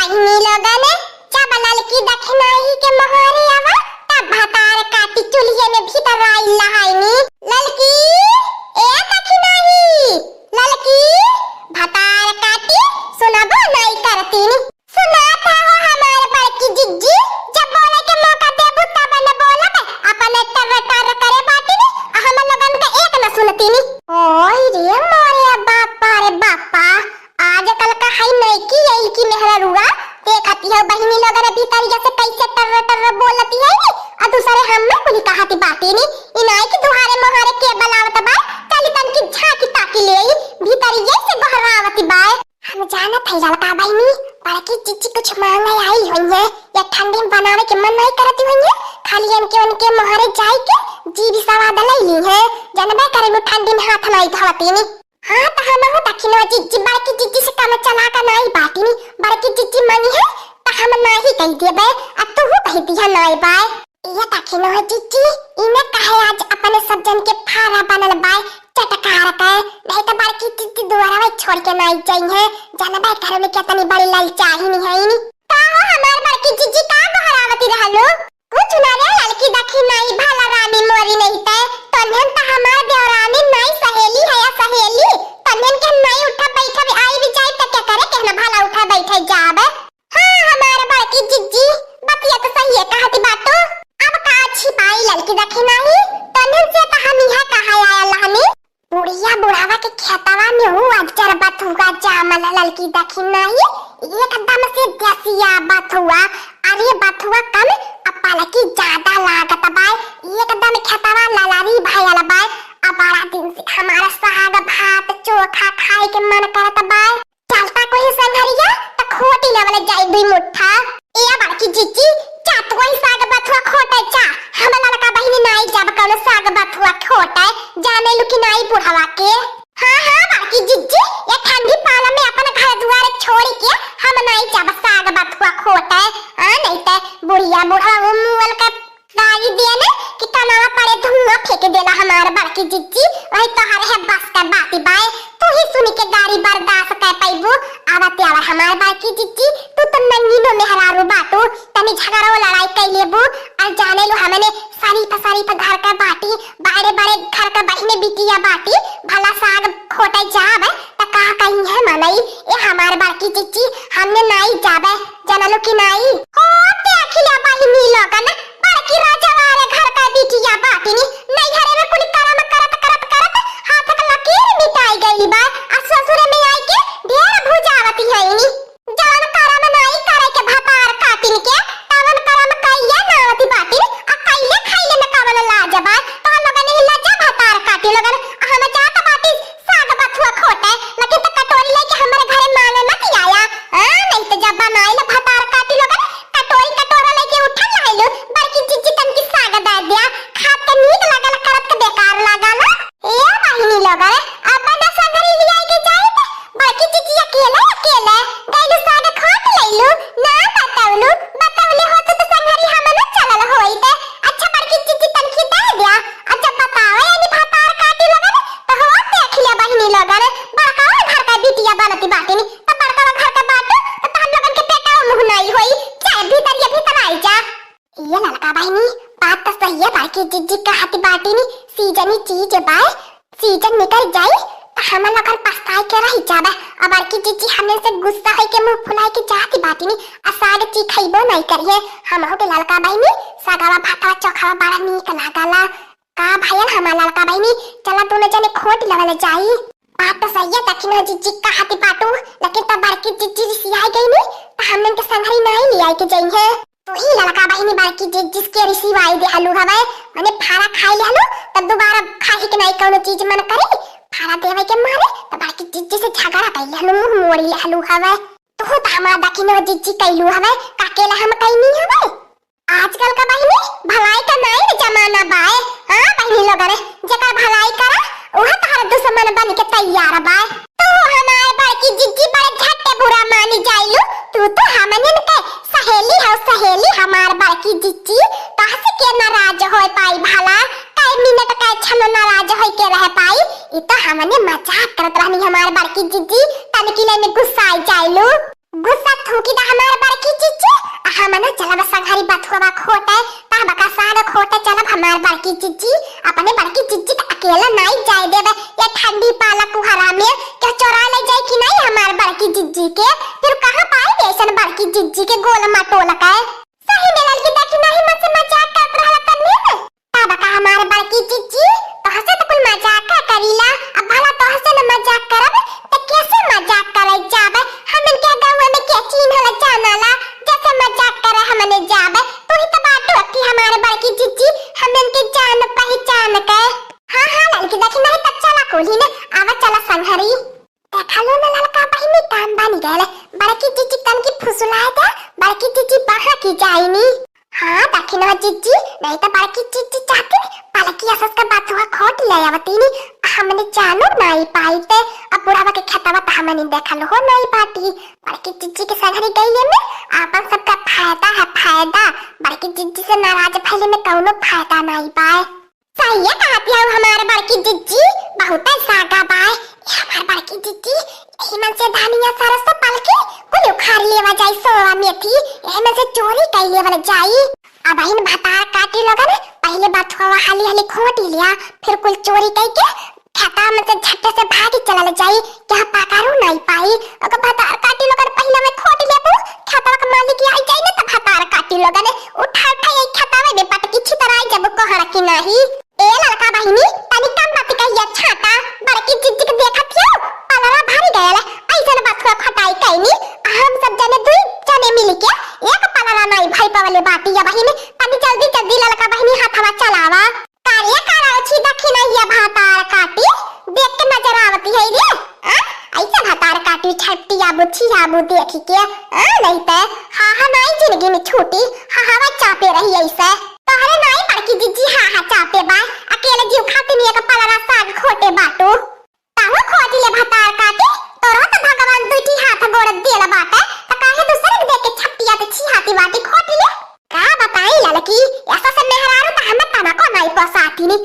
बहिनी लोगन जब ललकी दखनाही के मोहरे आवा तब भातार काटी चुलिये में भीतर आई लहाईनी ललकी ए दखनाही ललकी भातार काटी सुनबो नहीं करतीनी सुनाता हो हमारे बड़की जिज्जी जब बोले के मौका देबू तब न बोलब अपन टर टर करे बाटीनी हम लोगन का एक न सुनतीनी ओए रे मोरे बापा रे बापा आजकल का है नहीं की यही की मेहरुआ देखती है बहिनी लोगन भीतर जैसे कैसे टर टर बोलती है नी और दूसरे हम में कुली कहती बातें नी इनाई की दुहारे मोहारे के बलावत बा चली तन की झांकी ताकी ले भीतर जैसे गहरावती बा हम जाना थे लड़का बहिनी बड़की चिच्ची कुछ मांगे आई हुई है या ठंडी में बनाने के मन नहीं करती हुई है खाली उनके मोहरे जाई के जी भी स्वाद ले ली है जनबे करे ठंडी में हाथ नहीं धोती नी हाँ तो हम हो दखिनो जिज्जी बड़की जिज्जी से काम चला का नहीं बाटी नी बड़की जिज्जी मनी है तो हम नहीं कह देबे आ तू हो कह दिया नहीं बाय ये दखिनो जिज्जी इने कहे आज अपने सज्जन के फारा बनल बाय चटकार का नहीं तो बड़की जिज्जी दोबारा में छोड़ के नहीं चाहिए जानबे घर में कितनी बड़ी ललचाही नहीं है नी का हो हमार बड़की जिज्जी का बहरावती रहलो कुछ ना रे लड़की दखी नहीं भला रानी मोरी नहीं ते तन्हन तो हमार देवरानी नहीं सहेली है या सहेली तन्हन के नहीं उठा बैठा भी आई भी जाए तो क्या करे कहना भला उठा बैठे जाबे हां हमार बड़की जिज्जी बतिया तो सही है कहती बातो अब का अच्छी पाई लड़की दखी नहीं तन्हन से तो हम यहां कहा आया लहनी बुढ़िया बुढ़ावा के खेतवा में हूं आज चर बात हुआ जामल लड़की दखी नहीं एकदम से देसिया बात हुआ अरे बात हुआ कम अपाला की ज्यादा लागत बाय एकदम खेतवा लालारी भाईला बाय अब बड़ा दिन से हमारा साग भात चोखा खाए के मन करत बाय चलता कोई संघरिया त खोटी लेवल जाई दुई मुट्ठा ए बड़की जिज्जी चात कोई साग बथुआ खोटे चा हम लड़का बहिनी नाई जब कौन साग बथुआ खोटे जाने लुकी नाई बुढ़ावा के हां हां बड़की जिज्जी ये ठंडी पाला में अपन घर दुआर छोड़ के हम नाई जब साग बथुआ खोटे हां नहीं ते बुढ़िया बुढ़ा मुंवल का गाली देने कि तनावा पड़े धुआं फेंक देला हमार बड़की जिज्जी वही तोहर है बस का बाती बाय तू ही सुनी के गाड़ी बर्दाश्त कर पाइबो आवते आवा हमार बड़की जिज्जी तू तो नन्नी नो मेहरारू बातू तनी झगड़ा लड़ाई कर लेबो और जाने लो हमने सारी पर घर का बाटी बड़े बड़े घर का बहिने बिटिया बाटी भला साग खोटे जाबे त का कहीं है मनई ए हमार बड़की जिज्जी हमने नाई जाबे जानलो कि नाई होते अखिला बहिनी लोगन बड़की राजवारे घर का बिटिया बाटी नहीं घरे में कुल करम करत हाथ का लकीर मिटाई गई बा आ ससुर में आई के ढेर भुजावती है नी जवन करम नहीं करे के भातार काटिन के तवन करम कइया नावती बाटी आ कइले खाइले में कवन लाजबा तो लोगन ही लाजा भातार काटी लोगन हम चाहत बाटी साग बथुआ खोटे लेकिन त कटोरी लेके हमारे घरे मांगे मत आया हां नहीं तो जब बनाइले भातार काटी लोगन कटोरी कटोरा लेके उठल लाइलो बड़की जिज्जी तन की साग दे दिया खात के नीक लागल करत के बेकार लागल ए बहिनी लोगन अपन संगरी लिया के जाई बड़की जिज्जी अकेले गइलो साग खोट लइलो ना बतावलु होत तो संगरी हम न चलल होई ते अच्छा बड़की जिज्जी तन की दे दिया अच्छा बतावे यानी भातार काटी लगन तो हो देख लिया बहिनी लोगन बड़का घर का बिटिया बनती बाटी नी तो बड़का घर का बाटू तो हम लोगन के पेटा मुंह नहीं होई चाहे भीतर आई जा ये लड़का बहिनी बात तो सही है बड़की जिज्जी कहती बाटी नी सीजनी चीज बाय सीजन निकल जाई तो हम लोगन पछताई के रही जाबे अब बड़की जिज्जी हमने से गुस्सा होई के मुंह फुलाई के चाहती बाटी नी आ साग ची खइबो नहीं करिए हम हो के लड़का बहिनी सागवा भातवा चोखावा बड़ा नीक लागला का भाईन हमार लड़का बहिनी चला दोनों जने खोट लेवल जाई बात तो सही है दखिनो जिज्जी कहती बाटू लेकिन तब बड़की जिज्जी रिसियाई गई नी तो हमने के संघरी नहीं ले आई के जाई है तो ही लड़का बहिनी बड़की जिज्जी के रिसिवाई दे हलू हवे माने फारा खाई ले हलू तब दोबारा खाई के नहीं कोनो चीज मन करे फारा देवे के मारे तो बड़की जिज्जी से झगड़ा कर ले हलू मुंह मोड़ी ले हलू हवे तो हमारा दखिनो जिज्जी कैलू हवे काकेला हम कहीं नहीं हवे आजकल का बहिनी भलाई का नहीं जमाना बाय हां बहिनी लोगन जेकर भलाई करा ओह तार दुश्मन बन के तैयार बाय तो हमारे बड़की जिज्जी बड़े झट्टे बुरा मानी जाइलू तू तो हमने के सहेली हमार बड़की जिज्जी काहे के नाराज होय पाई भला कई मिनट का छन नाराज होय के रह पाई ई तो हमने मजाक करत रहनी हमार बड़की जिज्जी तनकी ले में गुस्सा आ जाइलू गुस्सा थूकी दा हमार हमना चला बस संघारी बात हुआ खोटा है ता बका साग खोटा चला हमार बड़की चिच्ची अपने बड़की चिच्ची तो अकेला नहीं जाए देबे ये ठंडी पाला कुहरा में क्या चोरा ले जाए कि नहीं हमार बड़की चिच्ची के फिर कहां पाए ऐसन बड़की चिच्ची के गोल मटोल का सही में लड़की देखी नहीं मुझसे मजाक कर रहा तन्ने ता बका हमार बड़की चिच्ची तो हसे तो कोई मजाक करीला अब भला तो हसे न मजाक करब तो कैसे मजाक करे जाबे हमन के गांव में के चीन हला जानाला जैसे मजाक करे हमने जाबे तू ही तो बात होती हमारे बड़की चिच्ची हमन के जान पहचान के हां हां लड़की देखी नहीं तब चला कोली ने आवा चला संघरी देखा लो ना लड़का बहिनी काम बन गए बड़की चिच्ची तन की फुसुलाए था बड़की चिच्ची बाहर की जाईनी हां देखी ना चिच्ची नहीं तो बड़की चिच्ची चाहती पालकी असस का बात हुआ खोट ले आवती नी हमने जानो नहीं पाई थे अब बुढ़ावा के खतवा तो हमने देखा लो हो नहीं पाती बड़की चिच्ची के संघरी गई में आपन सबका फायदा है फायदा बड़की चिच्ची से नाराज फैले में कौनो फायदा नहीं पाए सही है कहती हूं हमारे बड़की चिच्ची बहुत सागा बाय हमारे बड़की चिच्ची हिमन से धानिया सरस तो पालकी कोई उखाड़ लेवा जाई सोवा मेथी एमे से चोरी कई लेवल जाई अब बहिन भातार काटी लगा ने पहले बात हुआ हाली हाली खोटी लिया फिर कुल चोरी कई के खाता में से झट्टे से भागी चला ले जाई क्या पाकारू नहीं पाई अगर भातार काटी लगा पहले में खोटी लेबू खाता का मालिक आई जाई ने तो भातार काटी लगा ने उठा उठा ये खाता में पटकी छितराई जब कहरा की नहीं ए लड़का बहिनी तनी कम बात कहिया छाता बड़की चिच्ची के देखत हो पलवा भारी गयल ऐसन बात हुआ खटाई कईनी हम सब जने दुई जने मिल के एक पलवा नहीं भाई पावले बाटी या बहिनी तनी जल्दी जल्दी लड़का बहिनी हाथवा चलावा कार्य कराओ छी दखी नहीं या भातार काटी देख के नजर आवती है रे ऐसा भातार काटी छट्टी आबू छी आबू देखी के नहीं ते हा नहीं जिंदगी में छूटी हा चापे रही ऐसे तोहरे नहीं बड़की जिज्जी हा चापे बा अकेले जीव खाती नहीं का पलवा साग खोटे बाटू ताऊ खोटी ले भातार काटी तोरा तो भगवान दुटी हाथ गोड़ देला बाटे त काहे दूसरे के देख के छट्टिया ते छी हाथी बाटी खोटी ले का बताई लड़की ऐसा से मेहरारू तो हमें तना को नहीं पसाती नी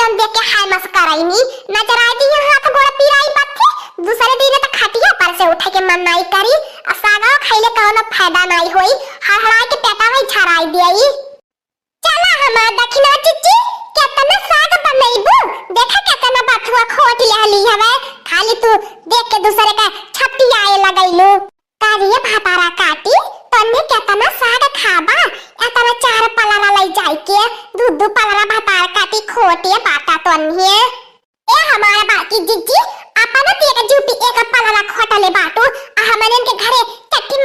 जन देख के हाय मस कराईनी नजर आती है हाथ गोड़ पीराई पत्थी दूसरे दिन तो खटिया पर से उठे के मन नहीं करी सागा खइले कौनो फायदा नहीं होई हड़हड़ाई के पेटा में छराई देई चला हमार दक्षिणा चिच्ची केतना साग बनैबू देखा केतना बात हुआ खोट लेहली हवे खाली तू देख के दूसरे का छट्टी आए लगैलू कारिया भातारा काटी तन्ने केतना साग खाबा एतना चार पलाला लई जाई के दूध पलाला भातार काटी खोटे बाटा तन्ने ए हमारा बाकी जिज्जी अपन ते एक जूटी एक पलाला खोटले बाटू हमने के घरे चट्टी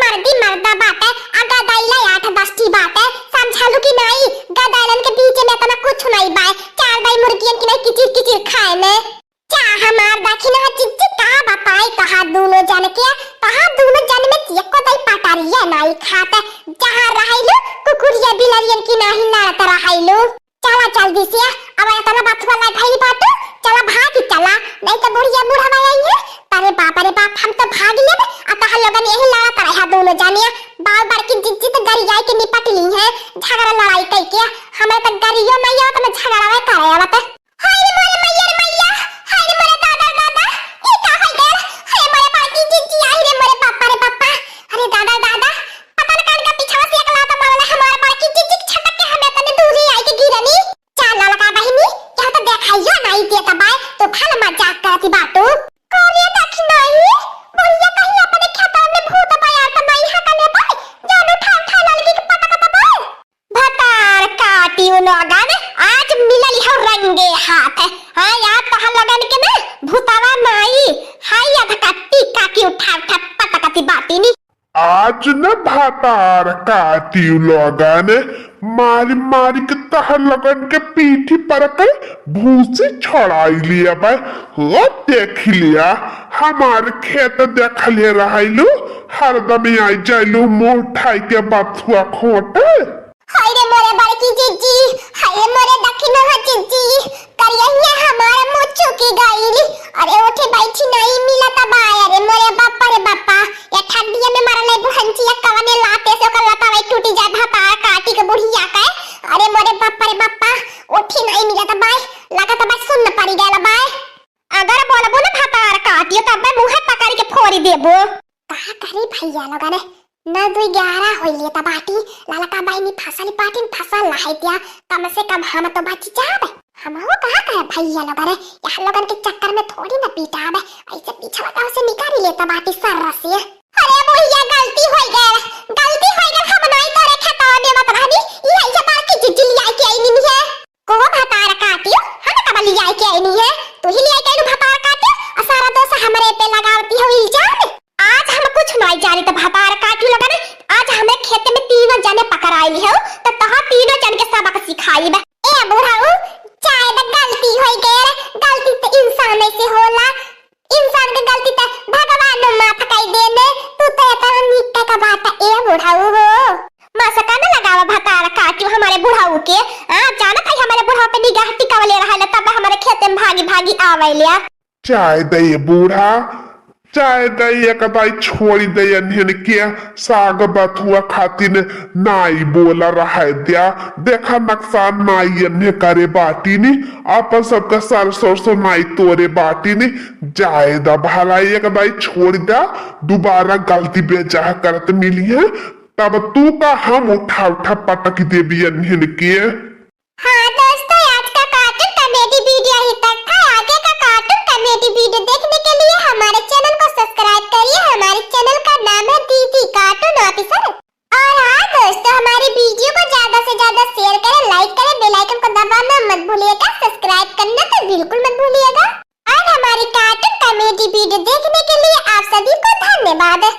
मर्दा बाटे आगा दाइला 8-10 टी बाटे समझालू कि नहीं गदालन के बीच में तना कुछ नहीं बाय चार दाई मुर्गियन की नहीं किचिर किचिर खाए में क्या हमार दक्षिणा चिच्ची का बताई कहा दोनों जन के कहा दोनों जन में एको दाई पटारिया नहीं खाते जहां रहाइलो कुकुरिया बिलरियन की नहीं लड़त रहाइलो चला जल्दी से अब इतना बात वाला भाई बात चला भाग चला नहीं तो बुढ़िया बूढ़ा आई है अरे बाप हम तो भाग लेबे अतः लगन यही लड़ा करे है दोनों जानिया बाल बार की जिज्जी तो गरियाई के निपट ली है झगड़ा लड़ाई कई के हमें तो गरियो नहीं हो तो मैं झगड़ा वे करे आवत हाय रे मोरे मैया हाय रे मोरे दादा ई का होई गए हाय मोरे बाल की जिज्जी आई रे मोरे पापा अरे दादा पता न कान का पीछा से एक लात मारले हमारे बाल की जिज्जी छटक के हमें तने दूरी आई के गिरनी चल लड़का बहिनी क्या तो देखाइयो नहीं देता बाय तो फल मजाक करती बातू कोने देखी नहीं बुढ़िया कहीं अपने खेतों में भूत पाया तो नहीं हकने पाए जानो ठान लड़की के पता बाय भतार काटी लगन आज मिलल है रंगे हाथ हां यार तो लगन के ना भूतावा नहीं हाय या धकती काकी उठा पता कती बाती नी आज न भातार काटी लगन मारी के तह लगन के पीठी पर कर भूसी छड़ाई लिया बा हो देख लिया हमार खेत देख लिया रहाइलू हरदम आई जाइलू मुंह ठाई के बात हुआ खोटे हाय रे मोरे बड़की जिज्जी हाय रे मोरे दक्षिणा जिज्जी करिया हमारा मुंह चुकी गई अरे उठे बैठी नहीं मिला तब आया रे मोरे बापा ये ठंडिया में मारले बुहंचिया कवने लाते से ओकर लता वही टूटी जाए भाता काटी के बुढ़िया का अरे मोरे बापा उठी नहीं मिला तब लगा तब सुन पड़ी गया बाय अगर बोलबो ना भाता काटियो तब मुंह पकड़ के फोड़ी देबो का करी भैया लोग ने न 2-11 होइले त बाटी ललका बहिनी फसल पाटिन फसल लहाई दिया कम से कम हम तो बच जाबे। हम हो कहा करे भैया लोग रे यहाँ लोगन के चक्कर में थोड़ी ना पीटाबे ऐसे पीछे गांव से निकाल लेता बाटी सररसिया। अरे भैया गलती हो गई हम नहीं तोरे खतवा में मत रहनी ये ऐसे बार की जिजली आई के आई नहीं है को भतार काटियो हम कब ले आई के आई नहीं है तू ही ले आई के भतार काटियो और सारा दोष हमरे पे लगावती हो इल्जाम। आज हम कुछ नहीं जानी तो भतार काटियो लगा ने आज हमें खेत में तीनों जने पकड़ाई हो तो तहां तीनों जन के सबक सिखाई बे। ए बुढ़ाऊ चाहे तो गलती हो गई गलती तो इंसान से होला इंसान की गलती तो भगवान ने माफ कर देने तू तो इतना निक्का का बात ए बुढ़ाऊ हो मसका न लगावा भतार काटियो हमारे बुढ़ाऊ के जाना था हमारे बुढ़ाऊ पे निगाह टिकावले रहले तब हमारे खेत में भागी भागी आवेलिया। चाय दे बूढ़ा चाय दे कदाई छोड़ी दे अन्हन के साग बथुआ खातिर नाई बोला रहा दिया देखा नुकसान नाई अन्य करे बाटी नी अपन सबका सर सरसों नाई तोरे बाटी नी जाए दा भलाई कदाई छोड़ दिया दोबारा गलती बेचाह करत मिली है तब तू का हम उठा उठा पटक देवी अन्हन के। हाँ दोस्तों आज का कार्टून कॉमेडी वीडियो ही तक था। आगे का कार्टून कॉमेडी वीडियो देखने के लिए हमारे चैनल को सब्सक्राइब करिए। हमारे चैनल का नाम है दीदी कार्टून ऑफिसर। और हाँ दोस्तों हमारी वीडियो को ज्यादा से ज्यादा शेयर करें लाइक करें बेल आइकन को दबाना मत भूलिएगा सब्सक्राइब करना तो बिल्कुल मत भूलिएगा। और हमारी कार्टून कॉमेडी वीडियो देखने के लिए आप सभी को धन्यवाद।